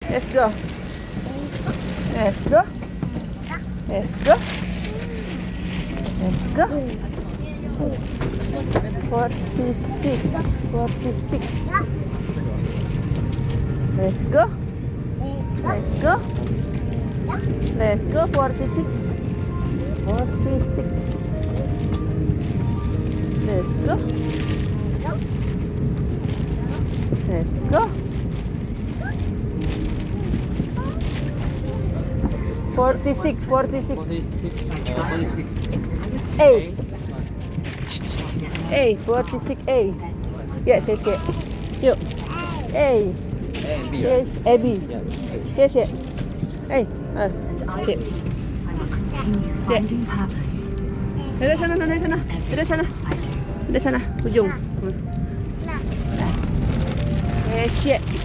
Let's go. Let's go. Let's go. Let's go. 46. 46. Let's go. Let's go. Let's go. 46. 46. Let's go. Let's go. 46. 46. 46. A. A. 46A. Yes, yes, yes. Yuk. A. And B. Yes, A, B. Yeah. Yes, yes. A. Sit. Sit. Dari sana, dari sana. Dari sana. Dari sana. Ujung. Yes, yes.